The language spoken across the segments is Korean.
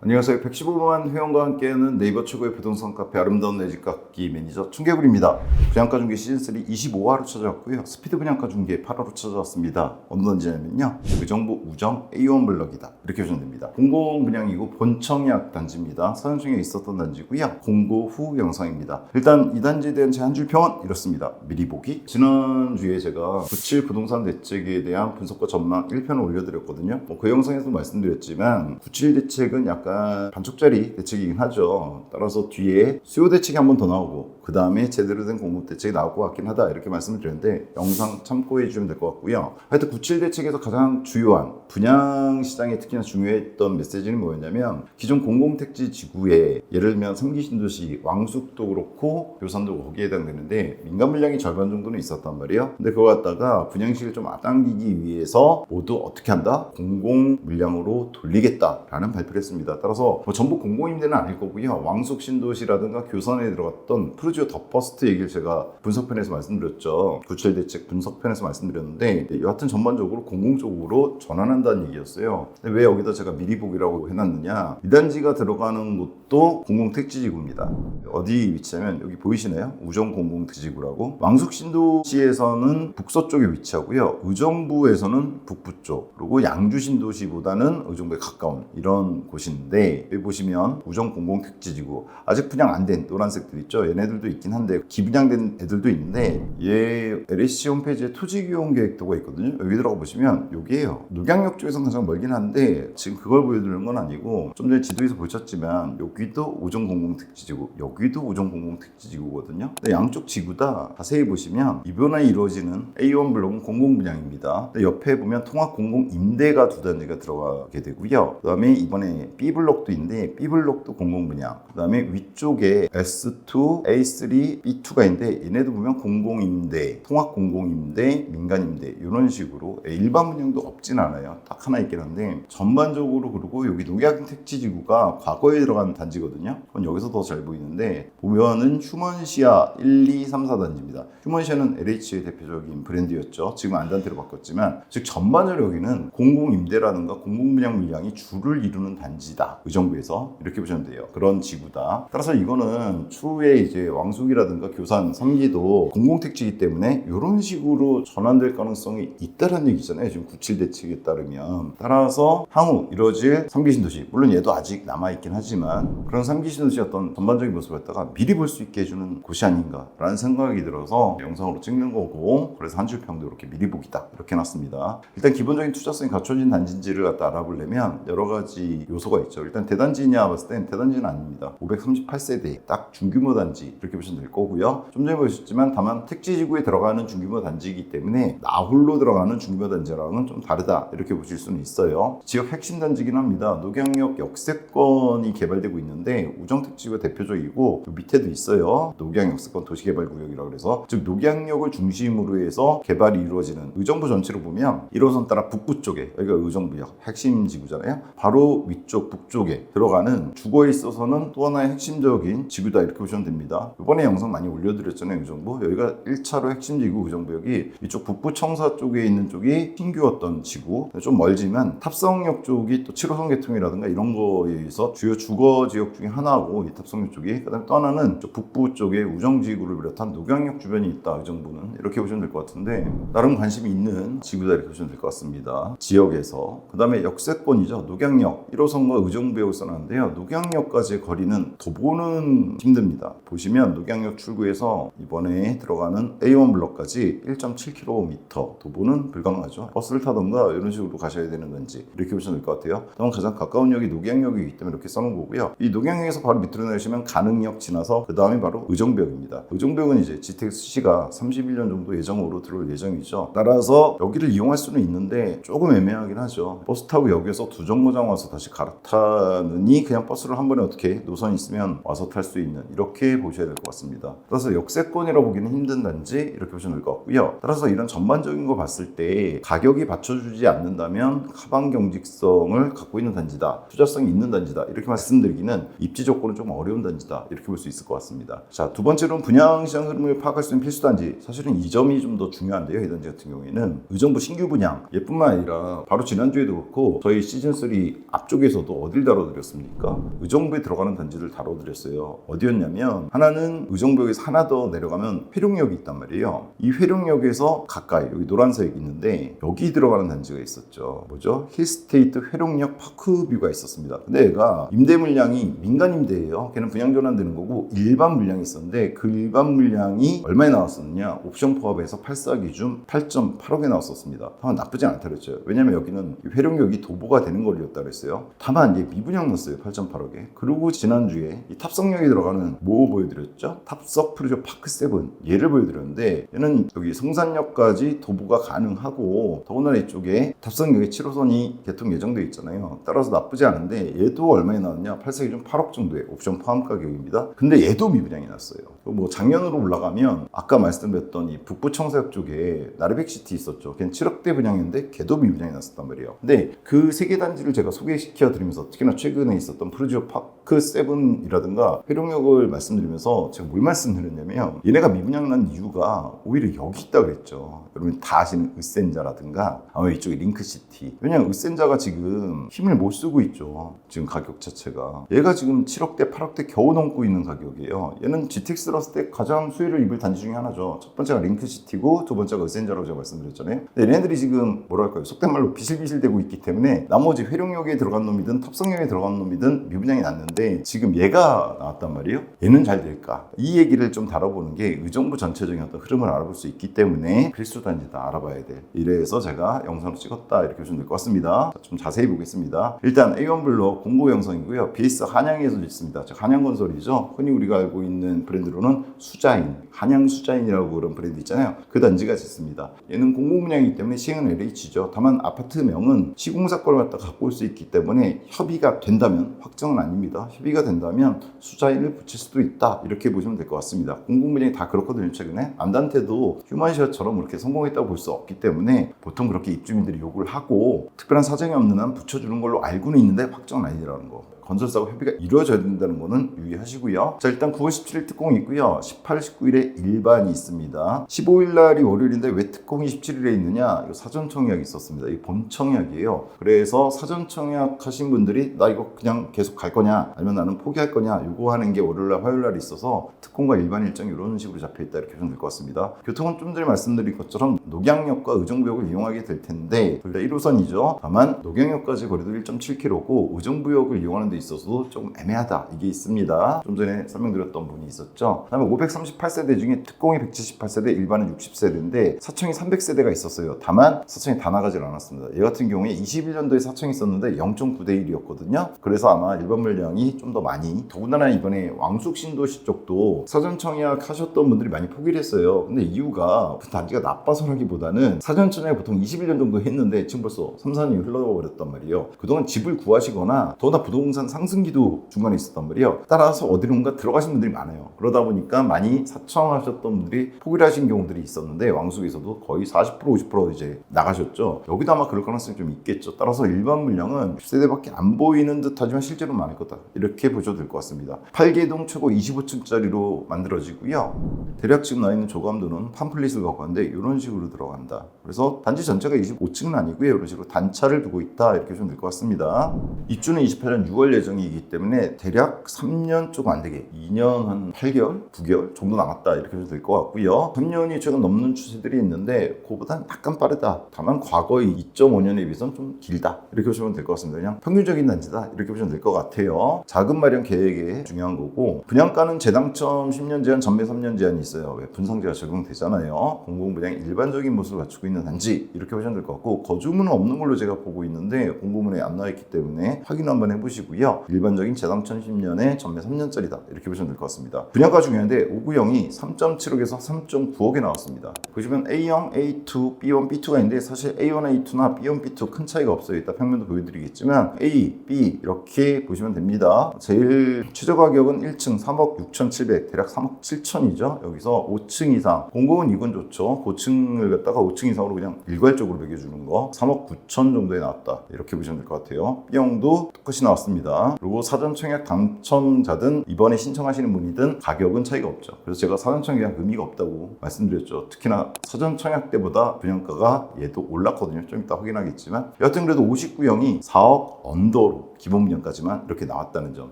안녕하세요. 115만 회원과 함께하는 네이버 최고의 부동산 카페 아름다운 내 집 갖기 매니저 청개구리입니다. 분양가 중개 시즌3 25화로 찾아왔고요. 스피드 분양가 중개 8화로 찾아왔습니다. 어느 단지냐면요. 의정부 우정 A1 블럭이다. 이렇게 보시면 됩니다. 공공 분양이고 본청약 단지입니다. 사전 중에 있었던 단지고요. 공고 후 영상입니다. 일단 이 단지에 대한 제 한 줄 평은 이렇습니다. 미리 보기. 지난주에 제가 97 부동산 대책에 대한 분석과 전망 1편을 올려드렸거든요. 그 영상에서 말씀드렸지만 97 대책은 약간 반쪽짜리 대책이긴 하죠. 따라서 뒤에 수요 대책이 한 번 더 나오고 그 다음에 제대로 된 공급 대책이 나올 것 같긴 하다 이렇게 말씀을 드렸는데 영상 참고해 주시면 될 것 같고요. 하여튼 97 대책에서 가장 주요한 분양 시장에 특히나 중요했던 메시지는 뭐였냐면 기존 공공택지 지구에 예를 들면 3기 신도시 왕숙도 그렇고 교산도 거기에 해당되는데 민간 물량이 절반 정도는 있었단 말이에요. 근데 그거 갖다가 분양시를 좀 앞당기기 위해서 모두 어떻게 한다? 공공 물량으로 돌리겠다라는 발표를 했습니다. 따라서 전부 공공임대는 아닐 거고요. 왕숙 신도시라든가 교산에 들어갔던 프루지오 더 퍼스트 얘기를 제가 분석편에서 말씀드렸죠. 97 대책 분석편에서 말씀드렸는데 여하튼 전반적으로 공공 쪽으로 전환한다는 얘기였어요. 근데 왜 여기다 제가 미리 보기라고 해놨느냐? 이 단지가 들어가는 곳도 공공택지지구입니다. 어디 위치냐면 여기 보이시나요? 우정 공공택지구라고. 왕숙 신도시에서는 북서쪽에 위치하고요. 의정부에서는 북부 쪽, 그리고 양주 신도시보다는 의정부에 가까운 이런 곳인데 여기 보시면 우정 공공택지지구 아직 분양 안 된 노란색들 있죠. 얘네들도 있긴 한데 기분양된 애들도 있는데 얘 LHC 홈페이지에 토지기용 계획도가 있거든요. 여기 들어가 보시면 여기에요. 녹양역 쪽에서는 가장 멀긴 한데 지금 그걸 보여드리는 건 아니고 좀 전에 지도에서 보셨지만 여기도 우정 공공택지지구, 여기도 우정 공공택지지구거든요. 근데 양쪽 지구 다 자세히 보시면 이번에 이루어지는 A1 블록은 공공분양입니다. 옆에 보면 통합 공공임대가 두 단지가 들어가게 되고요. 그 다음에 이번에 B블록도 있는데 B블록도 공공분양, 그 다음에 위쪽에 S2, A3, B2가 있는데 얘네도 보면 공공임대, 통합 공공임대, 민간임대 이런 식으로 일반 분양도 없진 않아요. 딱 하나 있긴 한데 전반적으로. 그리고 여기 녹양택지지구가 과거에 들어간 단지거든요. 그건 여기서 더 잘 보이는데 보면은 휴먼시아 1, 2, 3, 4단지입니다. 휴먼시아는 LH의 대표적인 브랜드였죠. 지금 안단테로 바뀌었지만 즉 전반적으로 여기는 공공임대라든가 공공분양 물량이 주를 이루는 단지다. 의정부에서 이렇게 보시면 돼요. 그런 지구다. 따라서 이거는 추후에 이제 왕숙이라든가 교산, 삼기도 공공택지이기 때문에 이런 식으로 전환될 가능성이 있다는 얘기잖아요. 지금 97 대책에 따르면. 따라서 향후 이루어질 3기 신도시, 물론 얘도 아직 남아있긴 하지만 그런 3기 신도시 어떤 전반적인 모습을 갖다가 미리 볼 수 있게 해주는 곳이 아닌가라는 생각이 들어서 영상으로 찍는 거고, 그래서 한 줄 평도 이렇게 미리 보기다 이렇게 해놨습니다. 일단 기본적인 투자성이 갖춰진 단지인지를 갖다 알아보려면 여러 가지 요소가 있죠. 일단 대단지냐 봤을 땐 대단지는 아닙니다. 538세대 딱 중규모 단지 이렇게 보시면 될 거고요. 좀 전에 보셨지만 다만 택지지구에 들어가는 중규모 단지이기 때문에 나홀로 들어가는 중규모 단지랑은 좀 다르다 이렇게 보실 수는 있어요. 지역 핵심 단지긴 합니다. 녹양역 역세권이 개발되고 있는데 우정택지가 대표적이고 밑에도 있어요. 녹양 역세권 도시개발구역이라고 해서 즉 녹양역을 중심으로 해서 개발이 이루어지는 의정부 전체로 보면 1호선 따라 북부 쪽에 여기가 의정부역 핵심 지구잖아요. 바로 위쪽 북쪽에 들어가는 주거에 있어서는 또 하나의 핵심적인 지구다 이렇게 보시면 됩니다. 이번에 영상 많이 올려드렸잖아요. 의정부 여기가 1차로 핵심 지구 의정부역이 이쪽 북부 청사 쪽에 있는 쪽이 신규였던 지구, 좀 멀지만 탑성역 쪽이 또 7호선 개통이라든가 이런 거에 의해서 주요 주거 지역 중에 하나고 이 탑성역 쪽이, 그다음에 또 하나는 북부 쪽에 우정지구를 비롯한 녹양역 주변이 있다. 의정부는 이렇게 보시면 될 것 같은데 나름 관심이 있는 지구다 이렇게 보시면 될 것 같습니다. 지역에서. 그 다음에 역세권이죠. 녹양역 1호선과 의정부역을 써놨는데요. 녹양역까지의 거리는 도보는 힘듭니다. 보시면 녹양역 출구에서 이번에 들어가는 A1 블럭까지 1.7km, 도보는 불가능하죠. 버스를 타던가 이런 식으로 가셔야 되는 건지 이렇게 보시면 될 것 같아요. 다만 가장 가까운 역이 녹양역이기 때문에 이렇게 써놓은 거고요. 이 녹양역에서 바로 밑으로 내리시면 가능역 지나서 그 다음에 바로 의정부역입니다. 의정부역은 이제 GTX-C가 31년 정도 예정으로 들어올 예정이죠. 따라서 여기를 이용할 수는 있는데 조금 애매하긴 하죠. 버스 타고 여기에서 두 정거장 와서 다시 갈아타느니 그냥 버스를 한 번에 어떻게 노선이 있으면 와서 탈 수 있는, 이렇게 보셔야 될 것 같습니다. 따라서 역세권이라고 보기는 힘든 단지 이렇게 보시면 될 것 같고요. 따라서 이런 전반적인 거 봤을 때 가격이 받쳐주지 않는다면 하방 경직성을 갖고 있는 단지다, 투자성이 있는 단지다 이렇게 말씀드리기는 된다면 입지 조건은 좀 어려운 단지다 이렇게 볼 수 있을 것 같습니다. 자, 두 번째로는 분양시장 흐름을 파악할 수 있는 필수 단지. 사실은 이 점이 좀 더 중요한데요. 이 단지 같은 경우에는 의정부 신규 분양 예뿐만 아니라 바로 지난주에도 그렇고 저희 시즌3 앞쪽에서도 어딜 다뤄드렸습니까? 의정부에 들어가는 단지를 다뤄드렸어요. 어디였냐면 하나는 의정부역에서 하나 더 내려가면 회룡역이 있단 말이에요. 이 회룡역에서 가까이 여기 노란색 있는데 여기 들어가는 단지가 있었죠. 뭐죠? 힐스테이트 회룡역 파크뷰가 있었습니다. 근데 얘가 임대 물량이 민간 임대예요. 걔는 분양 전환되는 거고 일반 물량이 있었는데 그 일반 물량이 얼마에 나왔었느냐? 옵션 포함해서 84 기준 8.8억에 나왔었습니다. 다만 나쁘지 않다 그랬죠. 왜냐면 여기는 회룡역이 도보가 되는 거리였다 그랬어요. 다만 이제 미분양 났어요. 8.8억에. 그리고 지난주에 이 탑석역에 들어가는 뭐 보여드렸죠? 탑석 프리저 파크 7 얘를 보여드렸는데 얘는 여기 성산역까지 도보가 가능하고 더군다나 이쪽에 탑석역에 7호선이 개통 예정되어 있잖아요. 따라서 나쁘지 않은데 얘도 얼마에 나왔냐? 84 기준 8억 정도의 옵션 포함 가격입니다. 근데 얘도 미분양이 났어요. 뭐 작년으로 올라가면 아까 말씀드렸던 이 북부 청사역 쪽에 나르백시티 있었죠. 걔는 7억대 분양인데 걔도 미분양이 났었단 말이에요. 근데 그 세 개 단지를 제가 소개시켜 드리면서 특히나 최근에 있었던 프루지오 파크 7이라든가 회룡역을 말씀드리면서 제가 뭘 말씀드렸냐면 얘네가 미분양 난 이유가 오히려 여기 있다 그랬죠. 여러분 다 아시는 으센자라든가 아마 이쪽에 링크시티. 왜냐면 으센자가 지금 힘을 못 쓰고 있죠. 지금 가격 자체가. 얘가 지금 7억대 8억대 겨우 넘고 있는 가격이에요. 얘는 GTX 들었을 때 가장 수혜를 입을 단지 중에 하나죠. 첫 번째가 링크시티고 두 번째가 으센자라고 제가 말씀드렸잖아요. 근데 얘네들이 지금 뭐랄까요, 속된 말로 비실비실대고 있기 때문에 나머지 회룡역에 들어간 놈이든 탑성역에 들어간 놈이든 미분양이 났는데 지금 얘가 나왔단 말이에요. 얘는 잘 될까? 이 얘기를 좀 다뤄보는 게 의정부 전체적인 어떤 흐름을 알아볼 수 있기 때문에 필수 단지다 알아봐야 돼. 이래서 제가 영상을 찍었다 이렇게 보시면 될 것 같습니다. 자, 좀 자세히 보겠습니다. 일단 A1 블록 공고 형성이고요. 베이스 한양에서 있습니다. 한양건설이죠. 흔히 우리가 알고 있는 브랜드로는 수자인, 한양 수자인이라고 그런 브랜드 있잖아요. 그 단지가 있습니다. 얘는 공공분양이기 때문에 시행은 LH죠. 다만 아파트명은 시공사건을 갖다 갖고 올 수 있기 때문에 협의가 된다면, 확정은 아닙니다. 협의가 된다면 수자인을 붙일 수도 있다 이렇게 보시면 될 것 같습니다. 공공분양이 다 그렇거든요. 최근에 안단테도 휴먼시어처럼 그렇게 성공했다고 볼 수 없기 때문에 보통 그렇게 입주민들이 요구를 하고 특별한 사정이 없는 한 붙여주는 걸로 알고는 있는데 확정은 아니라는 거. 건설사와 협의가 이루어져야 된다는 거는 유의하시고요. 자, 일단 9월 17일 특공이 있고요. 18, 19일에 일반이 있습니다. 15일 날이 월요일인데 왜 특공이 17일에 있느냐? 이거 사전 청약이 있었습니다. 이게 본 청약이에요. 그래서 사전 청약 하신 분들이 나 이거 그냥 계속 갈 거냐? 아니면 나는 포기할 거냐? 이거 하는 게 월요일 날, 화요일 날 있어서 특공과 일반 일정이 이런 식으로 잡혀 있다 이렇게 보시면 될 것 같습니다. 교통은 좀 전에 말씀드린 것처럼 녹양역과 의정부역을 이용하게 될 텐데 둘 다 1호선이죠. 다만 녹양역까지 거리도 1.7km고 의정부역을 이용하는 데 있어서도 조금 애매하다 이게 있습니다. 좀 전에 설명드렸던 분이 있었죠. 그다음에 538세대 중에 특공이 178세대, 일반은 60세대인데 사청이 300세대가 있었어요. 다만 사청이 다 나가질 않았습니다. 얘 같은 경우에 21년도에 사청이 있었는데 0.9대 1이었거든요. 그래서 아마 일반 물량이 좀 더 많이, 더군다나 이번에 왕숙 신도시 쪽도 사전 청약 하셨던 분들이 많이 포기를 했어요. 근데 이유가 그 단지가 나빠서라기보다는 사전 청약 보통 21년 정도 했는데 지금 벌써 3, 4년이 흘러버렸단 말이에요. 그동안 집을 구하시거나 더나 부동산 상승기도 중간에 있었단 말이에요. 따라서 어디론가 들어가신 분들이 많아요. 그러다 보니까 많이 사청하셨던 분들이 포기를 하신 경우들이 있었는데 왕숙에서도 거의 40% 50% 이제 나가셨죠. 여기도 아마 그럴 가능성이 좀 있겠죠. 따라서 일반 물량은 10세대밖에 안 보이는 듯 하지만 실제로 많을 거다 이렇게 보셔도 될 것 같습니다. 8개동 최고 25층짜리로 만들어지고요. 대략 지금 나 있는 조감도는 팜플릿을 갖고 왔는데 이런 식으로 들어간다. 그래서 단지 전체가 25층은 아니고요. 이런 식으로 단차를 두고 있다 이렇게 보시면 될 것 같습니다. 입주는 28년 6월 예정이기 때문에 대략 3년 조금 안 되게 2년 한 8개월, 9개월 정도 남았다 이렇게 보시면 될 것 같고요. 3년이 최근 넘는 추세들이 있는데 그거보단 약간 빠르다. 다만 과거의 2.5년에 비해서는 좀 길다 이렇게 보시면 될 것 같습니다. 그냥 평균적인 단지다 이렇게 보시면 될 것 같아요. 자금 마련 계획이 중요한 거고 분양가는 재당첨 10년 제한, 전매 3년 제한이 있어요. 왜? 분상제가 적용되잖아요. 공공분양이 일반적인 모습을 갖추고 있는 단지 이렇게 보시면 될 것 같고 거주문은 없는 걸로 제가 보고 있는데 공고문에 안 나와 있기 때문에 확인 한번 해보시고요. 일반적인 재당첨 10년에 전매 3년짜리다 이렇게 보시면 될 것 같습니다. 분양가 중요한데 5구형이 3.7억에서 3.9억에 나왔습니다. 보시면 A형, A2, B1, B2가 있는데 사실 A1, A2나 B1, B2 큰 차이가 없어요. 이따 평면도 보여드리겠지만 A, B 이렇게 보시면 됩니다. 제일 최저 가격은 1층 3억 6,700 대략 3억 7천이죠. 여기서 5층 이상 공공은 이건 좋죠. 고층을 갖다가 5층 이상으로 그냥 일괄적으로 매겨주는 거 3억 9천 정도에 나왔다 이렇게 보시면 될 것 같아요. B형도 똑같이 나왔습니다. 있습니다. 그리고 사전 청약 당첨자든 이번에 신청하시는 분이든 가격은 차이가 없죠. 그래서 제가 사전 청약 의미가 없다고 말씀드렸죠. 특히나 사전 청약 때보다 분양가가 얘도 올랐거든요. 좀 이따 확인하겠지만 여하튼 그래도 59형이 4억 언더로 기본 분양까지만 이렇게 나왔다는 점.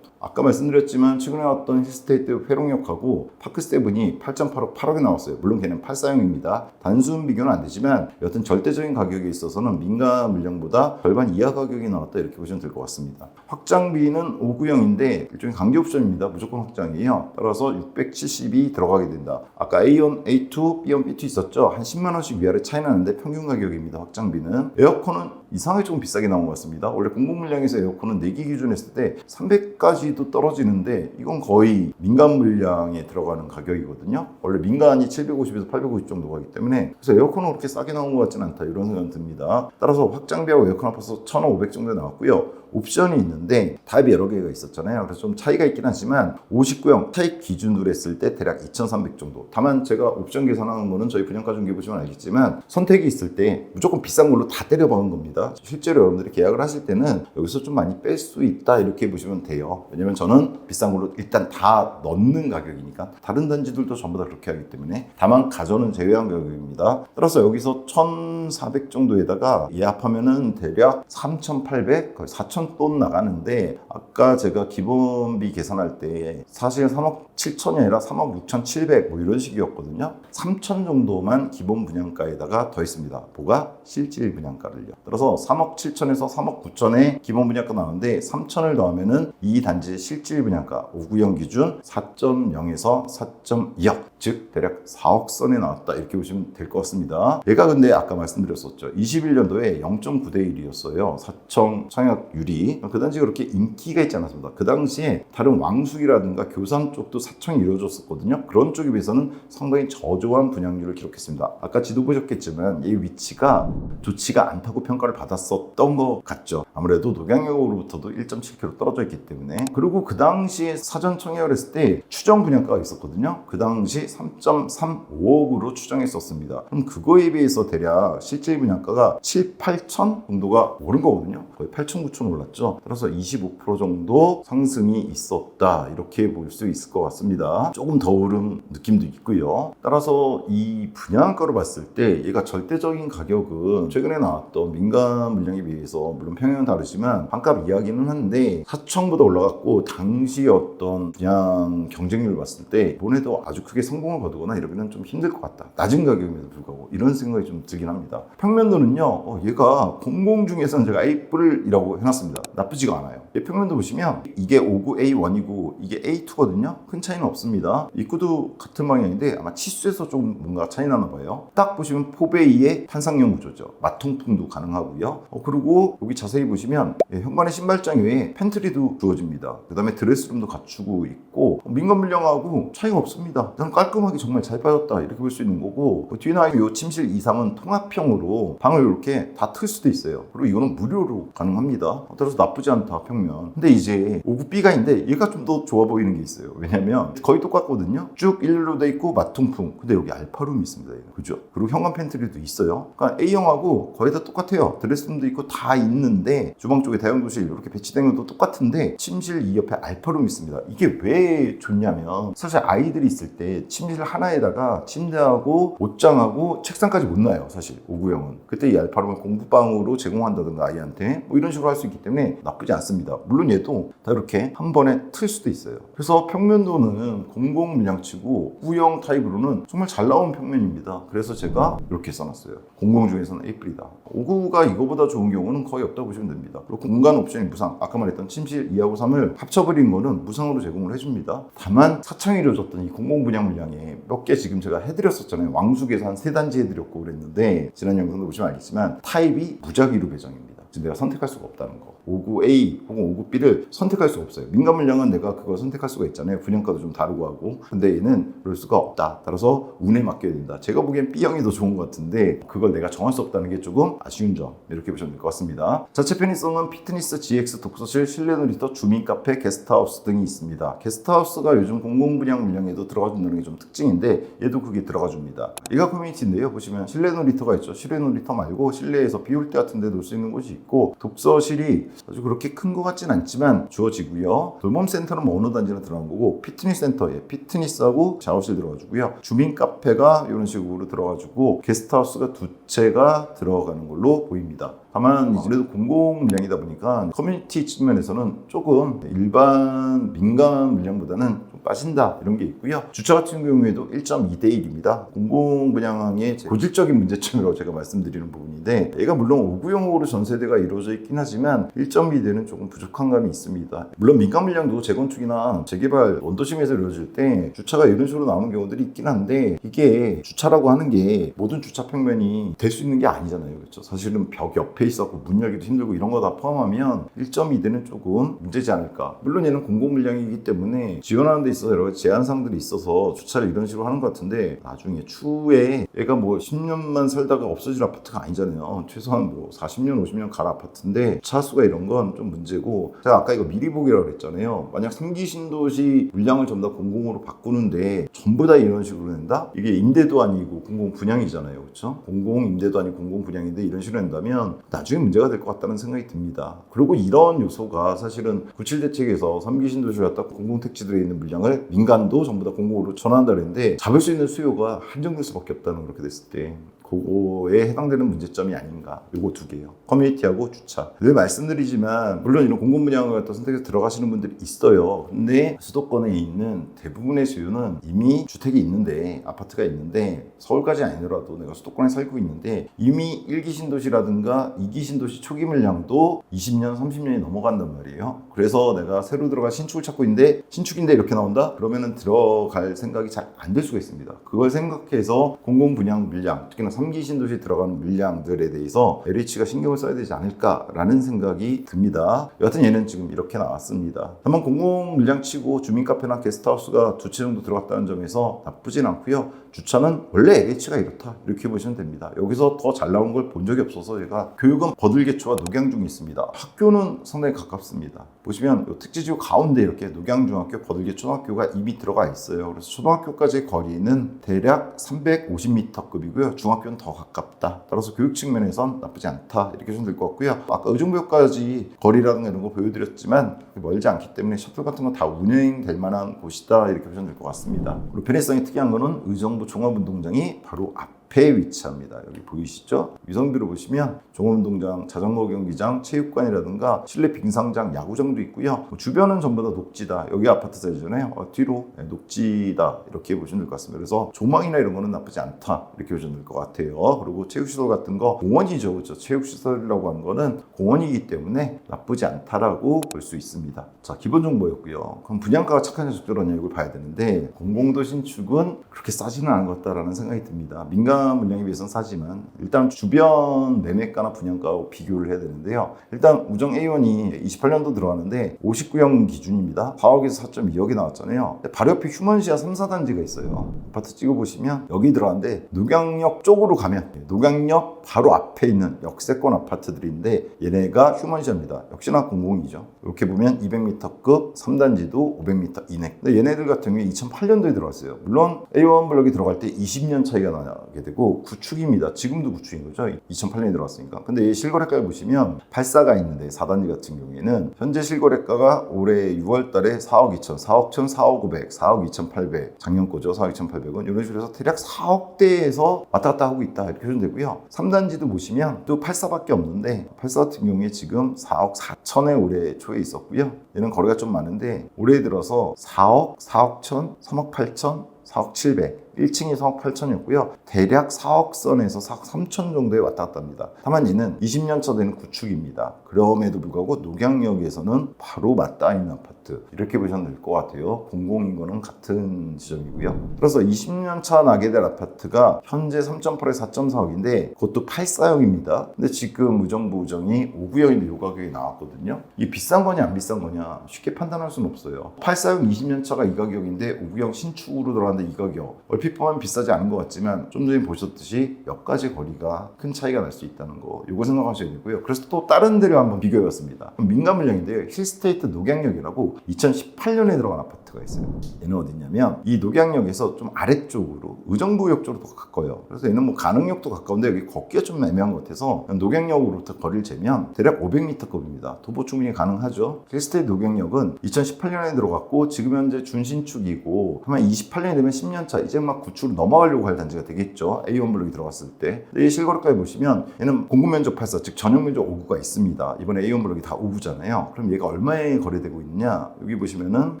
아까 말씀드렸지만 최근에 나왔던 힐스테이트 회롱역하고 파크세븐이 8.8억 8억에 나왔어요. 물론 걔는 8사형입니다. 단순 비교는 안 되지만 여하튼 절대적인 가격에 있어서는 민간 물량보다 절반 이하 가격이 나왔다 이렇게 보시면 될 것 같습니다. 확장비는 59형인데 일종의 강제 옵션입니다. 무조건 확장이에요. 따라서 670이 들어가게 된다. 아까 A1, A2, B1, B2 있었죠? 한 10만 원씩 위아래 차이 나는데 평균 가격입니다. 확장비는. 에어컨은 이상하게 조금 비싸게 나온 것 같습니다. 원래 공급 물량에서 에어컨은 4기 기준 했을 때 300까지도 떨어지는데 이건 거의 민간 물량에 들어가는 가격이거든요. 원래 민간이 750에서 850 정도 가기 때문에 그래서 에어컨은 그렇게 싸게 나온 것 같지는 않다 이런 생각이 듭니다. 따라서 확장비하고 에어컨 합해서 1,500 정도 나왔고요. 옵션이 있는데 타입이 여러 개가 있었잖아요. 그래서 좀 차이가 있긴 하지만 59형 타입 기준으로 했을 때 대략 2,300 정도. 다만 제가 옵션 계산하는 거는 저희 분양가 중개 보시면 알겠지만 선택이 있을 때 무조건 비싼 걸로 다 때려박은 겁니다. 실제로 여러분들이 계약을 하실 때는 여기서 좀 많이 뺄 수 있다 이렇게 보시면 돼요. 왜냐면 저는 비싼 걸로 일단 다 넣는 가격이니까 다른 단지들도 전부 다 그렇게 하기 때문에 다만 가전은 제외한 가격입니다. 따라서 여기서 1,400 정도에다가 예합하면은 대략 3,800 거의 4,000 돈 나가는데 아까 제가 기본비 계산할 때 사실 3억 7천이 아니라 3억 6,700 뭐 이런 식이었거든요. 3천 정도만 기본 분양가에다가 더했습니다. 뭐가? 실질 분양가를요. 따라서 3억 7천에서 3억 9천에 기본 분양가 나오는데 3천을 더하면은 이 단지의 실질 분양가 59형 기준 4.0에서 4.2억 즉 대략 4억 선에 나왔다 이렇게 보시면 될 것 같습니다. 얘가 근데 아까 말씀드렸었죠. 21년도에 0.9대 1이었어요. 4청 청약률이. 그 단지가 그렇게 인기가 있지 않았습니다. 그 당시에 다른 왕숙이라든가 교산 쪽도 4청이 이루어졌었거든요. 그런 쪽에 비해서는 상당히 저조한 분양률을 기록했습니다. 아까 지도 보셨겠지만 이 위치가 좋지가 않다고 평가를 받았었던 것 같죠. 아무래도 녹양역으로부터도 1.7km 떨어져 있기 때문에. 그리고 그 당시에 사전 청약을 했을 때 추정 분양가가 있었거든요. 그 당시 3.35억으로 추정했었습니다. 그럼 그거에 비해서 대략 실질 분양가가 7, 8천 정도가 오른 거거든요. 거의 8천, 9천 올랐죠. 따라서 25% 정도 상승이 있었다 이렇게 볼 수 있을 것 같습니다. 조금 더 오른 느낌도 있고요. 따라서 이 분양가로 봤을 때 얘가 절대적인 가격은 최근에 나왔던 민간 물량에 비해서 물론 평형은 다르지만 반값 이야기는 한데 4천보다 올라갔고 당시 어떤 분양 경쟁률을 봤을 때 이번에도 아주 크게 성공을 거두거나 이러기는 좀 힘들 것 같다. 낮은 가격임에도 불구하고 이런 생각이 좀 들긴 합니다. 평면도는요. 얘가 공공 중에서는 제가 A뿔이라고 해놨습니다. 나쁘지가 않아요. 평면도 보시면 이게 59A1이고 이게 A2거든요. 큰 차이는 없습니다. 입구도 같은 방향인데 아마 치수에서 좀 뭔가 차이 나나 봐요. 딱 보시면 포베이의 판상형 구조죠. 마통풍도 가능하고요. 그리고 여기 자세히 보시면 현관에 신발장 외에 팬트리도 주어집니다. 그 다음에 드레스룸도 갖추고 있고 민간 물량하고 차이가 없습니다. 일단 깔끔하게 정말 잘 빠졌다 이렇게 볼 수 있는 거고 뒤나 이 침실 이상은 통합형으로 방을 이렇게 다 틀 수도 있어요. 그리고 이거는 무료로 가능합니다. 따라서 나쁘지 않다 평면. 근데 이제 59B가인데 얘가 좀 더 좋아 보이는 게 있어요. 왜냐면 거의 똑같거든요. 쭉 일렬로 돼 있고 마통풍. 근데 여기 알파룸이 있습니다. 얘는. 그죠? 그리고 현관 팬트리도 있어요. 그러니까 A형하고 거의 다 똑같아요. 드레스룸도 있고 다 있는데 주방 쪽에 다용도실 이렇게 배치된 것도 똑같은데 침실 이 옆에 알파룸이 있습니다. 이게 왜 좋냐면 사실 아이들이 있을 때 침실 하나에다가 침대하고 옷장하고 책상까지 못 놔요. 사실 59형은. 그때 이 알파룸을 공부방으로 제공한다든가 아이한테 뭐 이런 식으로 할 수 있기 때문에 나쁘지 않습니다. 물론 얘도 다 이렇게 한 번에 틀 수도 있어요. 그래서 평면도는 공공 물량치고 59형 타입으로는 정말 잘 나온 평면입니다. 그래서 제가 이렇게 써놨어요. 공공 중에서는 A뿔이다. 59가 이거보다 좋은 경우는 거의 없다고 보시면 됩니다. 그리고 공간 옵션이 무상. 아까 말했던 침실 2하고 3을 합쳐버린 거는 무상으로 제공을 해줍니다. 다만 사창이 이루어졌던 이 공공 분양 물량에 몇 개 지금 제가 해드렸었잖아요. 왕숙에서 한 3단지 해드렸고 그랬는데 지난 영상도 보시면 알겠지만 타입이 무작위로 배정입니다. 지금 내가 선택할 수가 없다는 거. 59A 혹은 59B를 선택할 수가 없어요. 민간 물량은 내가 그걸 선택할 수가 있잖아요. 분양가도 좀 다르고 하고. 근데 얘는 그럴 수가 없다. 따라서 운에 맡겨야 된다. 제가 보기엔 B형이 더 좋은 것 같은데 그걸 내가 정할 수 없다는 게 조금 아쉬운 점. 이렇게 보시면 될 것 같습니다. 자체 편의성은 피트니스, GX, 독서실, 실내 놀이터, 주민 카페, 게스트하우스 등이 있습니다. 게스트하우스가 요즘 공공 분양 물량에도 들어가준다는 게 좀 특징인데 얘도 그게 들어가줍니다. 얘가 커뮤니티인데요. 보시면 실내 놀이터가 있죠. 실내 놀이터 말고 실내에서 비 올 때 같은 데 놀 수 있는 곳이 있고 독서실이 아주 그렇게 큰 것 같진 않지만 주어지고요. 돌봄센터는 뭐 어느 단지나 들어간 거고, 피트니스 센터에 피트니스하고 샤워실 들어가지고요. 주민 카페가 이런 식으로 들어가지고 게스트하우스가 두 채가 들어가는 걸로 보입니다. 다만 이제도 공공 물량이다 보니까 커뮤니티 측면에서는 조금 일반 민간 물량보다는 좀 빠진다 이런 게 있고요. 주차 같은 경우에도 1.2대 1입니다. 공공 분양의 고질적인 문제점이라고 제가 말씀드리는 부분인데, 얘가 물론 5구형으로 전세대가 이루어져 있긴 하지만 1.2대는 조금 부족한 감이 있습니다. 물론 민간 물량도 재건축이나 재개발 원도심에서 이루어질 때 주차가 이런 식으로 나오는 경우들이 있긴 한데, 이게 주차라고 하는 게 모든 주차 평면이 될 수 있는 게 아니잖아요. 그렇죠? 사실은 벽 옆에 있었고 문 열기도 힘들고 이런 거 다 포함하면 1.2대는 조금 문제지 않을까. 물론 얘는 공공 물량이기 때문에 지원하는 데 있어서 여러 가지 제한사항들이 있어서 주차를 이런 식으로 하는 것 같은데, 나중에 추후에 얘가 뭐 10년만 살다가 없어질 아파트가 아니잖아요. 최소한 뭐 40년 50년 갈 아파트인데 차수가 이런 건 좀 문제고, 제가 아까 이거 미리 보기라고 그랬잖아요. 만약 3기 신도시 물량을 전부 다 공공으로 바꾸는데 전부 다 이런 식으로 낸다? 이게 임대도 아니고 공공 분양이잖아요. 그렇죠? 공공 임대도 아니고 공공 분양인데 이런 식으로 낸다면 나중에 문제가 될 것 같다는 생각이 듭니다. 그리고 이런 요소가 사실은 97 대책에서 3기 신도시를 갖다 공공택지들에 있는 물량을 민간도 전부 다 공공으로 전환한다 그랬는데, 잡을 수 있는 수요가 한정될 수밖에 없다는, 그렇게 됐을 때 그거에 해당되는 문제점이 아닌가. 요거 두 개요. 커뮤니티하고 주차. 늘 말씀드리지만 물론 이런 공공 분양을 갖다 선택해서 들어가시는 분들이 있어요. 근데 수도권에 있는 대부분의 수요는 이미 주택이 있는데, 아파트가 있는데, 서울까지 아니더라도 내가 수도권에 살고 있는데 이미 1기 신도시라든가 2기 신도시 초기 물량도 20년 30년이 넘어간단 말이에요. 그래서 내가 새로 들어갈 신축을 찾고 있는데 신축인데 이렇게 나온다? 그러면은 들어갈 생각이 잘 안 될 수가 있습니다. 그걸 생각해서 공공 분양 물량, 특히나 3기 신도시에 들어가는 물량들에 대해서 LH가 신경을 써야 되지 않을까라는 생각이 듭니다. 여하튼 얘는 지금 이렇게 나왔습니다. 다만 공공 물량 치고 주민 카페나 게스트하우스가 두 채 정도 들어갔다는 점에서 나쁘진 않고요. 주차는 원래 LH가 이렇다, 이렇게 보시면 됩니다. 여기서 더 잘 나온 걸 본 적이 없어서 제가 교육은 버들개초와 녹양중이 있습니다. 학교는 상당히 가깝습니다. 보시면 이 특지지구 가운데 이렇게 녹양중학교, 버들개초등학교가 이미 들어가 있어요. 그래서 초등학교까지의 거리는 대략 350m급이고요. 중학교는 더 가깝다. 따라서 교육 측면에선 나쁘지 않다, 이렇게 보시면 될 것 같고요. 아까 의정부역까지 거리라든가 이런 거 보여드렸지만 멀지 않기 때문에 셔틀 같은 건 다 운행될 만한 곳이다, 이렇게 보시면 될 것 같습니다. 그리고 편의성이 특이한 거는 의정부 종합운동장이 바로 앞에 위치합니다. 여기 보이시죠? 위성비로 보시면 종합운동장, 자전거 경기장, 체육관이라든가 실내 빙상장, 야구장도 있고요. 주변은 전부 다 녹지다. 여기 아파트 사이즈잖아요. 뒤로 녹지다, 이렇게 보시면 될 것 같습니다. 그래서 조망이나 이런 거는 나쁘지 않다, 이렇게 보시면 될 것 같아요. 그리고 체육시설 같은 거 공원이죠. 그렇죠? 체육시설이라고 하는 거는 공원이기 때문에 나쁘지 않다라고 볼 수 있습니다. 자, 기본 정보였고요. 그럼 분양가가 착하냐 적절하냐 이걸 봐야 되는데, 공공도 신축은 그렇게 싸지는 않은 것 같다라는 생각이 듭니다. 민간 물량에 비해서는 싸지만 일단 주변 매매가나 분양가하고 비교를 해야 되는데요. 일단 우정 A1이 28년도 들어가는데 59형 기준입니다. 4억에서 4.2억이 나왔잖아요. 바로 옆에 휴먼시아 3, 4단지가 있어요. 아파트 찍어보시면 여기 들어가는데, 녹양역 쪽으로 가면 녹양역 바로 앞에 있는 역세권 아파트들인데 얘네가 휴먼시아입니다. 역시나 공공이죠. 이렇게 보면 200m급 3단지도 500m 이내. 근데 얘네들 같은 경우에 2008년도에 들어왔어요. 물론 A1 블럭이 들어갈 때 20년 차이가 나게 되고 구축입니다. 지금도 구축인 거죠. 2008년에 들어왔으니까. 근데 이 실거래가를 보시면 84가 있는데 4단지 같은 경우에는 현재 실거래가가 올해 6월 달에 4억 2천, 4억 1천, 4억 5백, 4억 2,800, 작년 거죠. 4억 2,800원. 이런 식으로 해서 대략 4억대에서 왔다 갔다 하고 있다, 이렇게 보시면 되고요. 3단지도 보시면 또 84밖에 없는데 84 같은 경우에 지금 4억 4천에 올해 초에 있었고요. 얘는 거래가 좀 많은데 올해 들어서 4억, 4억 1천, 3억 8천, 4억 7백, 1층이 4억 8천이었고요. 대략 4억 선에서 4억 3천 정도에 왔다 갔다 합니다. 다만 얘는 20년 차 되는 구축입니다. 그럼에도 불구하고 녹양역에서는 바로 맞닿아 있는 아파트, 이렇게 보시면 될 것 같아요. 공공인 거는 같은 지점이고요. 그래서 20년 차 나게 될 아파트가 현재 3.8에 4.4억인데 그것도 8사형입니다. 근데 지금 의정부 우정이 5구형인데 요 가격이 나왔거든요. 이게 비싼 거냐 안 비싼 거냐 쉽게 판단할 수는 없어요. 8사형 20년 차가 이 가격인데 5구형 신축으로 들어갔는데 이 가격, 얼핏 보면 비싸지 않은 것 같지만 좀 전에 보셨듯이 역까지 거리가 큰 차이가 날 수 있다는 거, 이거 생각하셔야 되고요. 그래서 또 다른 데를 한번 비교해봤습니다. 민간 물량인데요, 힐스테이트 녹양역이라고 2018년에 들어간 아파트가 있어요. 얘는 어디냐면 이 녹양역에서 좀 아래쪽으로 의정부역 쪽으로 더 가까워요. 그래서 얘는 뭐 간흥역도 가까운데 여기 걷기가 좀 애매한 것 같아서 녹양역으로부터 거리를 재면 대략 500m급입니다. 도보 충분히 가능하죠. 힐스테이트 녹양역은 2018년에 들어갔고 지금 현재 준신축이고 아마 28년이 되면 10년차 이제 막 구축으로 넘어가려고 할 단지가 되겠죠. A1 블록이 들어갔을 때. 이 실거래가에 보시면 얘는 공급면적 84, 즉 전용면적 5구가 있습니다. 이번에 A1 블록이 다 5구잖아요. 그럼 얘가 얼마에 거래되고 있느냐? 여기 보시면은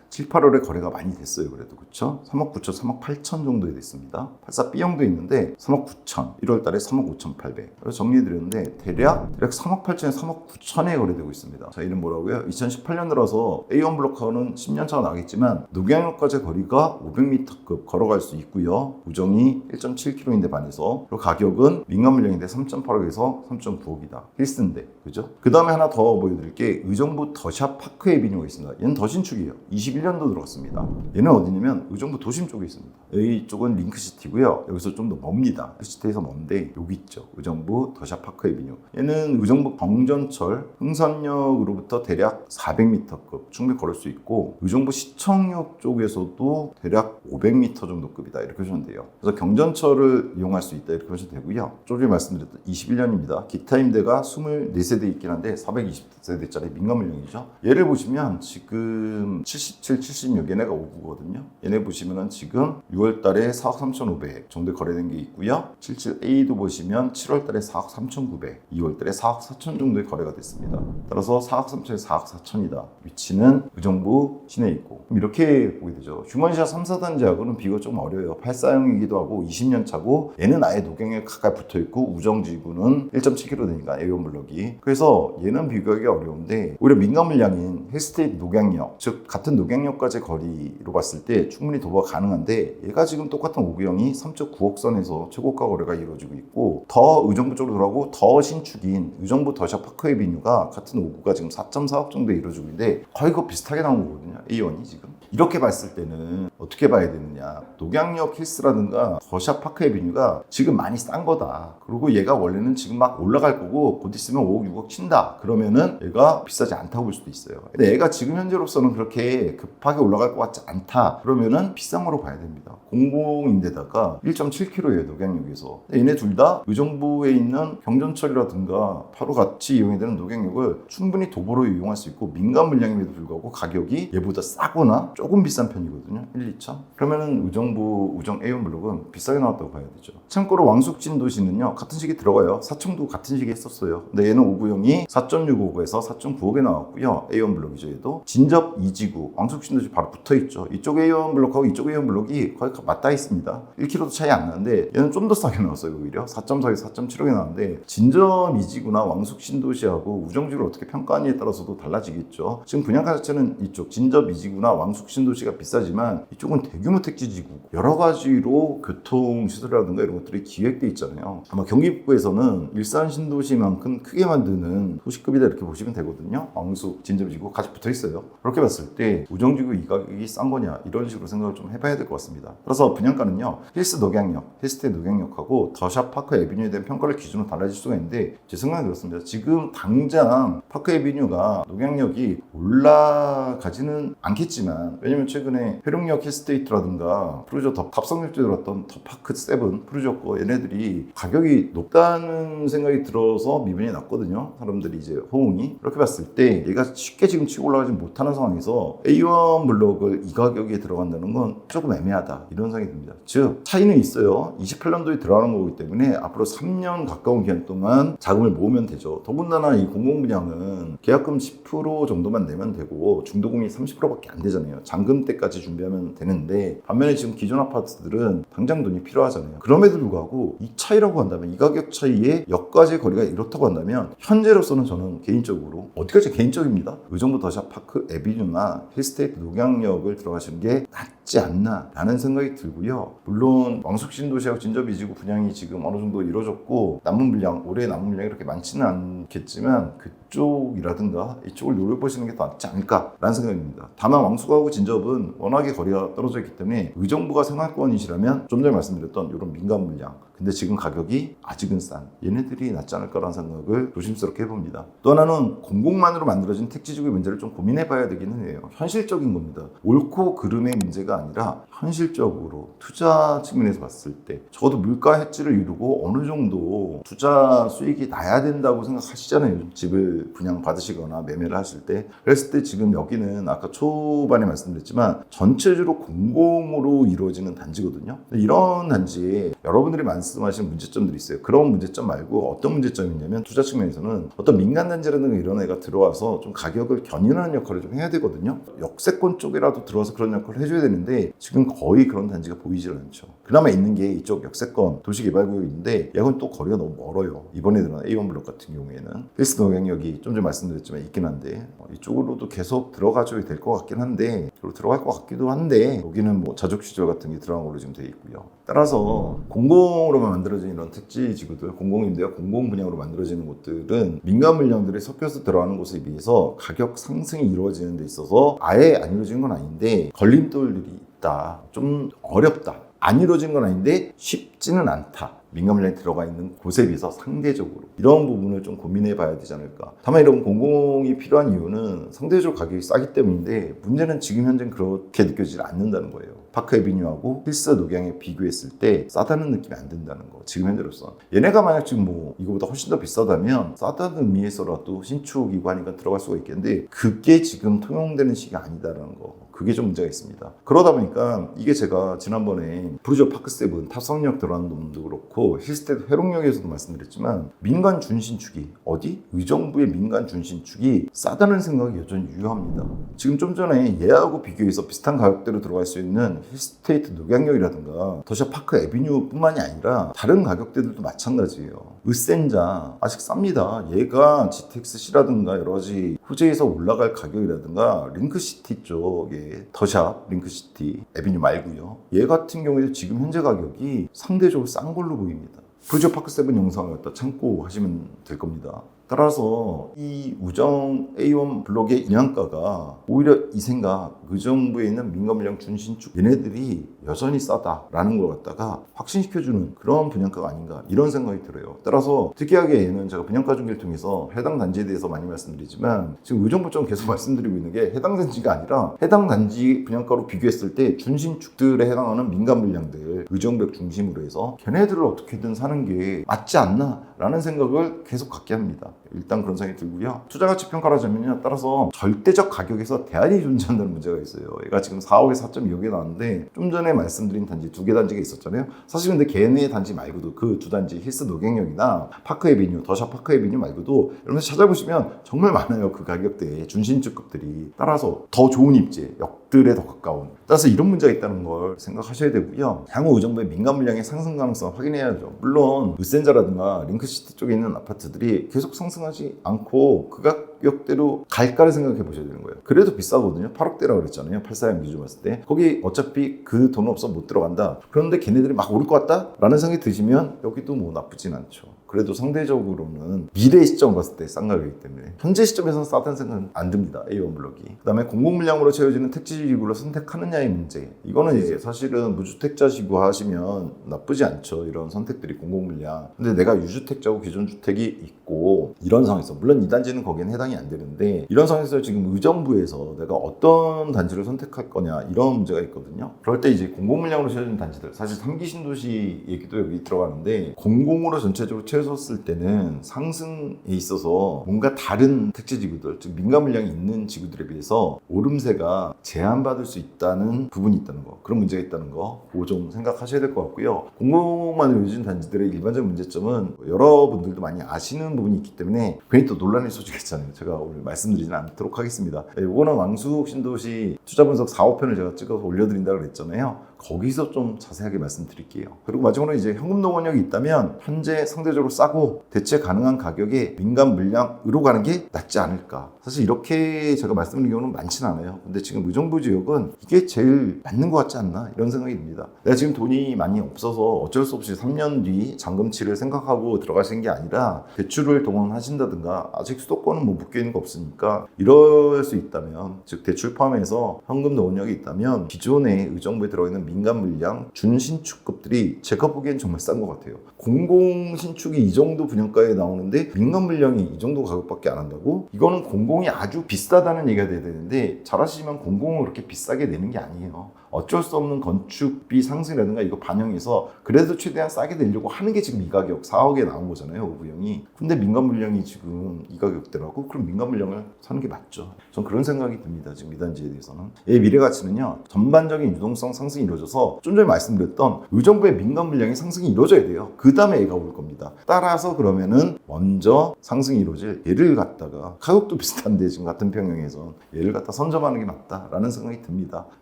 7, 8월에 거래가 많이 됐어요. 그래도 그렇죠? 3억 9천, 3억 8천 정도에 됐습니다. 84B형도 있는데 3억 9천, 1월 달에 3억 5천 8백. 그래서 정리해드렸는데 대략 3억 8천에 3억 9천에 거래되고 있습니다. 자, 이는 뭐라고요? 2018년 들어서 A1 블록하고는 10년차가 나겠지만 녹양역까지 거리가 500m급 걸어갈 수 있고요. 우정이 1.7km인데 반해서, 그리고 가격은 민간 물량인데 3.8억에서 3.9억이다. 필스인데, 그죠? 그 다음에 하나 더 보여드릴게, 의정부 더샵 파크 에비뉴가 있습니다. 얘는 더 신축이에요. 21년도 들어갔습니다. 얘는 어디냐면 의정부 도심 쪽에 있습니다. 이쪽은 링크시티고요. 여기서 좀 더 멉니다. 링크시티에서 먼데 여기 있죠. 의정부 더샵 파크 에비뉴. 얘는 의정부 경전철 흥선역으로부터 대략 400m급 충분히 걸을 수 있고, 의정부 시청역 쪽에서도 대략 500m 정도 급이다, 이렇게 보시면 돼요. 그래서 경전철을 이용할 수 있다, 이렇게 보시면 되고요. 좀 전에 말씀드렸던 21년입니다. 기타 임대가 24세대 있긴 한데 420세대짜리 민간 물량이죠. 얘를 보시면 지금 77, 76 얘네가 5구거든요. 얘네 보시면은 지금 6월 달에 4억 3,500 정도 거래된 게 있고요. 77A도 보시면 7월 달에 4억 3,900, 2월 달에 4억 4천 정도의 거래가 됐습니다. 따라서 4억 3천에 4억 4천이다. 위치는 의정부 시내에 있고. 그럼 이렇게 보게 되죠. 휴먼시아 3, 4단지하고는 비교가 좀 어려워요. 84형이기도 하고 20년 차고, 얘는 아예 녹양에 가까이 붙어 있고 우정지구는 1.7km 되니까 A1 블록이. 그래서 얘는 비교하기 어려운데 오히려 민간 물량인 힐스테이트 녹양역, 즉 같은 녹양역까지 거리로 봤을 때 충분히 도보가 가능한데, 얘가 지금 똑같은 5구형이 3.9억 선에서 최고가 거래가 이루어지고 있고, 더 의정부 쪽으로 돌아가고 더 신축인 의정부 더샵 파크 에비뉴가 같은 5구가 지금 4.4억 정도에 이루어지고 있는데 거의 그거 비슷하게 나온 거거든요. A1이 지금. 이렇게 봤을 때는 어떻게 봐야 되느냐, 녹양역 힐스라든가 더샵 파크 에비뉴가 지금 많이 싼 거다. 그리고 얘가 원래는 지금 막 올라갈 거고 곧 있으면 5억 6억 친다, 그러면은 얘가 비싸지 않다고 볼 수도 있어요. 근데 얘가 지금 현재로서는 그렇게 급하게 올라갈 것 같지 않다, 그러면은 비싼 거로 봐야 됩니다. 공공인데다가 1.7km예요 녹양역에서. 얘네 둘 다 의정부에 있는 경전철이라든가 바로 같이 이용이 되는 녹양역을 충분히 도보로 이용할 수 있고, 민간 물량임에도 불구하고 가격이 얘보다 싸거나 조금 비싼 편이거든요. 1, 2천. 그러면은 의정부 우정 A1 블록은 비싸게 나왔다고 봐야 되죠. 참고로 왕숙진 도시는요 같은 시기에 들어가요. 사청도 같은 시기에 했었어요. 근데 얘는 5구형이 4.65억에서 4.9억에 나왔고요. A1 블록이죠. 얘도 진접 2지구 왕숙진 도시 바로 붙어있죠. 이쪽 A1 블록하고 이쪽 A1 블록이 거의 맞닿아 있습니다. 1km도 차이 안 나는데 얘는 좀 더 싸게 나왔어요. 오히려 4.4에서 4.7억에 나왔는데, 진접 2지구나 왕숙신 도시하고 우정지구를 어떻게 평가하느냐에 따라서도 달라지겠죠. 지금 분양가 자체는 이쪽 진접 2지구나 왕숙신 도시가 비싸지만 이쪽은 대규모 택지지구, 여러 가지로 교통시설이라든가 이런 것들이 기획돼 있잖아요. 아마 경기북부에서는 일산 신도시만큼 크게 만드는 도시급이다, 이렇게 보시면 되거든요. 왕숙, 진접지구 같이 붙어 있어요. 그렇게 봤을 때 우정지구 이 가격이 싼 거냐, 이런 식으로 생각을 좀 해봐야 될 것 같습니다. 그래서 분양가는요 힐스 녹양역, 힐스테이트 녹양역하고 더샵 파크 에비뉴에 대한 평가를 기준으로 달라질 수가 있는데, 제 생각은 그렇습니다. 지금 당장 파크 에비뉴가 녹양역이 올라가지는 않겠지만, 왜냐면 최근에 회룡역 힐스테이트라든가 프루저 더 탑성역주에 들어왔던 더 파크 7 프루저 거, 얘네들이 가격이 높다는 생각이 들어서 미분이 났거든요. 사람들이 이제 호응이. 그렇게 봤을 때 얘가 쉽게 지금 치고 올라가지 못하는 상황에서 A1 블록을 이 가격에 들어간다는 건 조금 애매하다, 이런 생각이 듭니다. 즉 차이는 있어요. 28년도에 들어가는 거기 때문에 앞으로 3년 가까운 기간 동안 자금을 모으면 되죠. 더군다나 이 공공분양은 계약금 10% 정도만 내면 되고 중도금이 30%밖에 안 되잖아요. 잔금 때까지 준비하면 되는데, 반면에 지금 기존 아파트들은 당장 돈이 필요하잖아요. 그럼에도 불구하고 이 차이라고 한다면, 이 가격 차이에 역까지 거리가 이렇다고 한다면, 현재로서는 저는 개인적으로, 어디까지 개인적입니다, 의정부 더샵 파크 에비뉴나 힐스테이트 녹양역을 들어가시는 게 낫지 않나 라는 생각이 들고요. 물론 왕숙신 도시하고 진접 2지구 분양이 지금 어느 정도 이루어졌고 남은 물량, 올해 남은 물량이 그렇게 많지는 않겠지만 북쪽이라든가 이쪽을 노려보시는 게 더 낫지 않을까라는 생각입니다. 다만 왕숙하고 진접은 워낙에 거리가 떨어져 있기 때문에 의정부가 생활권이시라면 좀 전에 말씀드렸던 이런 민간 물량, 근데 지금 가격이 아직은 싼 얘네들이 낫지 않을까라는 생각을 조심스럽게 해봅니다. 또 하나는 공공만으로 만들어진 택지지구의 문제를 좀 고민해 봐야 되기는 해요. 현실적인 겁니다. 옳고 그름의 문제가 아니라 현실적으로 투자 측면에서 봤을 때 적어도 물가 해지를 이루고 어느 정도 투자 수익이 나야 된다고 생각하시잖아요. 집을 분양 받으시거나 매매를 하실 때. 그랬을 때 지금 여기는 아까 초반에 말씀드렸지만 전체적으로 공공으로 이루어지는 단지거든요. 이런 단지에 여러분들이 말씀하신 문제점들이 있어요. 그런 문제점 말고 어떤 문제점이 있냐면 투자 측면에서는 어떤 민간단지라든가 이런 애가 들어와서 좀 가격을 견인하는 역할을 좀 해야 되거든요. 역세권 쪽이라도 들어와서 그런 역할을 해줘야 되는데 지금 거의 그런 단지가 보이질 않죠. 그나마 있는 게 이쪽 역세권 도시개발구역인데 이건 또 거리가 너무 멀어요. 이번에 들어간 A1 블록 같은 경우에는 필스 농양역이 좀 전에 말씀드렸지만 있긴 한데 이쪽으로도 계속 들어가줘야 될 것 같긴 한데 들어갈 것 같기도 한데 여기는 뭐 자족시설 같은 게 들어간 걸로 지금 돼 있고요. 따라서 공공으로만 만들어진 이런 택지지구들, 공공임대와 공공분양으로 만들어지는 곳들은 민간 물량들이 섞여서 들어가는 곳에 비해서 가격 상승이 이루어지는 데 있어서 아예 안 이루어지는 건 아닌데 걸림돌들이 있다. 좀 어렵다. 안 이루어진 건 아닌데 쉽지는 않다. 민간 물량이 들어가 있는 곳에 비해서 상대적으로 이런 부분을 좀 고민해 봐야 되지 않을까. 다만 이런 공공이 필요한 이유는 상대적으로 가격이 싸기 때문인데 문제는 지금 현재는 그렇게 느껴지지 않는다는 거예요. 파크 에비뉴하고 힐스 녹양에 비교했을 때 싸다는 느낌이 안 든다는 거. 지금 현재로서 얘네가 만약 지금 뭐 이거보다 훨씬 더 비싸다면 싸다는 의미에서라도 신축이고 하니까 들어갈 수가 있겠는데 그게 지금 통용되는 시기가 아니다라는 거. 그게 좀 문제가 있습니다. 그러다 보니까 이게 제가 지난번에 브루저 파크 세븐 탑성역 들어가는 놈도 그렇고 힐스테드 회롱역에서도 말씀드렸지만 민간 준신축이 어디? 의정부의 민간 준신축이 싸다는 생각이 여전히 유효합니다. 지금 좀 전에 얘하고 비교해서 비슷한 가격대로 들어갈 수 있는 힐스테이트 녹양역이라든가 더샵 파크 에비뉴 뿐만이 아니라 다른 가격대들도 마찬가지예요. 으센자 아직 쌉니다. 얘가 GTX-C라든가 여러 가지 후제에서 올라갈 가격이라든가 링크시티 쪽에 더샵 링크시티 에비뉴 말고요. 얘 같은 경우에도 지금 현재 가격이 상대적으로 싼 걸로 보입니다. 브루저 파크 세븐 영상을 갖다 참고하시면 될 겁니다. 따라서 이 우정 A1 블록의 인양가가 오히려 이 생각, 의정부에 있는 민간 물량 준신축 얘네들이 여전히 싸다라는 걸 갖다가 확신시켜주는 그런 분양가가 아닌가 이런 생각이 들어요. 따라서 특이하게 얘는 제가 분양가 중개를 통해서 해당 단지에 대해서 많이 말씀드리지만 지금 의정부처럼 계속 말씀드리고 있는 게 해당 단지가 아니라 해당 단지 분양가로 비교했을 때 준신축들에 해당하는 민간 물량들 의정부역 중심으로 해서 걔네들을 어떻게든 사는 게 맞지 않나 라는 생각을 계속 갖게 합니다. 일단 그런 생각이 들고요. 투자가치 평가를 하자면요. 따라서 절대적 가격에서 대안이 존재한다는 문제가 있어요. 얘가 지금 4억에 4.2억에 나왔는데 좀 전에 말씀드린 단지 두 개 단지가 있었잖아요. 사실 근데 걔네 단지 말고도 그 두 단지 힐스 녹양역이나 파크 에비뉴, 더샵 파크 에비뉴 말고도 여러분들 찾아보시면 정말 많아요. 그 가격대에 준신축급들이. 따라서 더 좋은 입지, 역들에 더 가까운. 따라서 이런 문제가 있다는 걸 생각하셔야 되고요. 향후 의정부의 민간 물량의 상승 가능성을 확인해야죠. 물론 으센자라든가 링크시티 쪽에 있는 아파트들이 계속 상승하지 않고 그 가격대로 갈까를 생각해 보셔야 되는 거예요. 그래도 비싸거든요. 8억대라고 그랬잖아요. 84형 기준 봤을 때. 거기 어차피 그 돈 없어 못 들어간다. 그런데 걔네들이 막 오를 것 같다? 라는 생각이 드시면 여기도 뭐 나쁘진 않죠. 그래도 상대적으로는 미래 시점 봤을 때 싼 가격이기 때문에 현재 시점에서는 싸다는 생각은 안 듭니다. A1 블록이. 그 다음에 공공물량으로 채워지는 택지지구를 선택하느냐의 문제. 이거는 이제 사실은 무주택자시고 하시면 나쁘지 않죠. 이런 선택들이 공공물량. 근데 내가 유주택자고 기존주택이 있고 이런 상황에서 물론 이 단지는 거기에는 해당이 안 되는데 이런 상황에서 지금 의정부에서 내가 어떤 단지를 선택할 거냐 이런 문제가 있거든요. 그럴 때 이제 공공물량으로 채워진 단지들 사실 3기 신도시 얘기도 여기 들어가는데 공공으로 전체적으로 채워졌을 때는 상승에 있어서 뭔가 다른 택지지구들 즉 민간 물량이 있는 지구들에 비해서 오름세가 제한받을 수 있다는 부분이 있다는 거 그런 문제가 있다는 거 그거 좀 생각하셔야 될 것 같고요. 공공만 이루어진 단지들의 일반적인 문제점은 여러분들도 많이 아시는 부분이 있기 때문에 괜히 또 논란일 소지가 있잖아요. 제가 오늘 말씀드리지는 않도록 하겠습니다. 이거는 왕숙 신도시 투자분석 4, 5편을 제가 찍어서 올려드린다고 그랬잖아요. 거기서 좀 자세하게 말씀드릴게요. 그리고 마지막으로 이제 현금 동원력이 있다면 현재 상대적으로 싸고 대체 가능한 가격에 민간 물량으로 가는 게 낫지 않을까. 사실 이렇게 제가 말씀드린 경우는 많지는 않아요. 근데 지금 의정부 지역은 이게 제일 맞는 것 같지 않나 이런 생각이 듭니다. 내가 지금 돈이 많이 없어서 어쩔 수 없이 3년 뒤 잔금치를 생각하고 들어가시는 게 아니라 대출을 동원하신다든가 아직 수도권은 뭐 묶여 있는 거 없으니까 이럴 수 있다면, 즉 대출 포함해서 현금 동원력이 있다면 기존에 의정부에 들어있는 민간 물량 준신축급들이 제가 보기엔 정말 싼 것 같아요. 공공신축이 이 정도 분양가에 나오는데 민간 물량이 이 정도 가격밖에 안 한다고? 이거는 공공이 아주 비싸다는 얘기가 돼야 되는데 잘 아시지만 공공은 그렇게 비싸게 내는 게 아니에요. 어쩔 수 없는 건축비 상승이라든가 이거 반영해서 그래도 최대한 싸게 내려고 하는 게 지금 이 가격 4억에 나온 거잖아요, 오부형이. 근데 민간 물량이 지금 이 가격대라고? 그럼 민간 물량을 사는 게 맞죠. 전 그런 생각이 듭니다, 지금 미단지에 대해서는. 이 미래 가치는요, 전반적인 유동성 상승이 이루어져서 좀 전에 말씀드렸던 의정부의 민간 물량이 상승이 이루어져야 돼요. 그 다음에 얘가 올 겁니다. 따라서 그러면은 먼저 상승이 이루어질 얘를 갖다가 가격도 비슷한데 지금 같은 평형에서 얘를 갖다 선점하는 게 맞다라는 생각이 듭니다.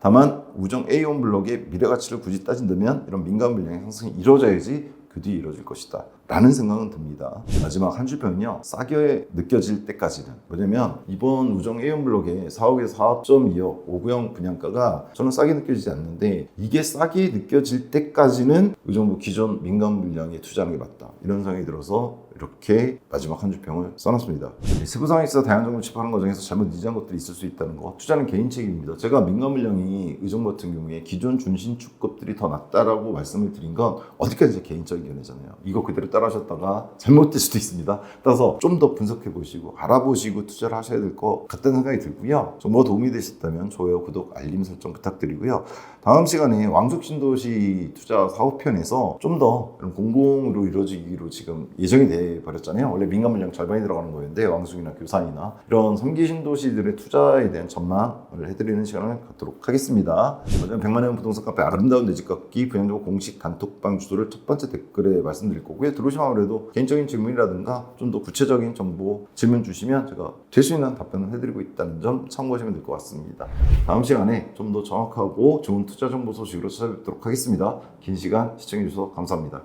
다만 우정 A1 블록의 미래 가치를 굳이 따진다면 이런 민간 물량의 상승이 이루어져야지 그 뒤에 이루어질 것이다 라는 생각은 듭니다. 마지막 한 줄평은요, 싸게 느껴질 때까지는. 왜냐면 이번 우정 A1 블록의 4억에서 4.2억 5구형 분양가가 저는 싸게 느껴지지 않는데, 이게 싸게 느껴질 때까지는 의정부 기존 민간 물량에 투자하는 게 맞다 이런 생각이 들어서 이렇게 마지막 한 줄평을 써놨습니다. 세부 상황에 있어 다양한 정보를 집합하는 과정에서 잘못 이지한 것들이 있을 수 있다는 거, 투자는 개인 책임입니다. 제가 민간 물량이 의정부 같은 경우에 기존 준신축급들이 더 낫다라고 말씀을 드린 건 어디까지 제 개인적인 견해잖아요. 이거 그대로 따라하셨다가 잘못될 수도 있습니다. 따라서 좀 더 분석해 보시고 알아보시고 투자를 하셔야 될 것 같다는 생각이 들고요. 정보가 도움이 되셨다면 좋아요, 구독, 알림 설정 부탁드리고요. 다음 시간에 왕숙신도시 투자 사업편에서 좀 더 공공으로 이루어지기로 지금 예정이 돼 버렸잖아요. 원래 민간 물량 절반이 들어가는 거였는데 왕숙이나 교산이나 이런 3기 신도시들의 투자에 대한 전망을 해드리는 시간을 갖도록 하겠습니다. 먼저 100만원 부동산 카페 아름다운 내 집 걷기 분양정보 공식 단톡방 주소를 첫 번째 댓글에 말씀드릴 거고요. 들어오시면 아무래도 개인적인 질문이라든가 좀 더 구체적인 정보 질문 주시면 제가 될 수 있는 답변을 해드리고 있다는 점 참고하시면 될 것 같습니다. 다음 시간에 좀 더 정확하고 좋은 투자 정보 소식으로 찾아뵙도록 하겠습니다. 긴 시간 시청해주셔서 감사합니다.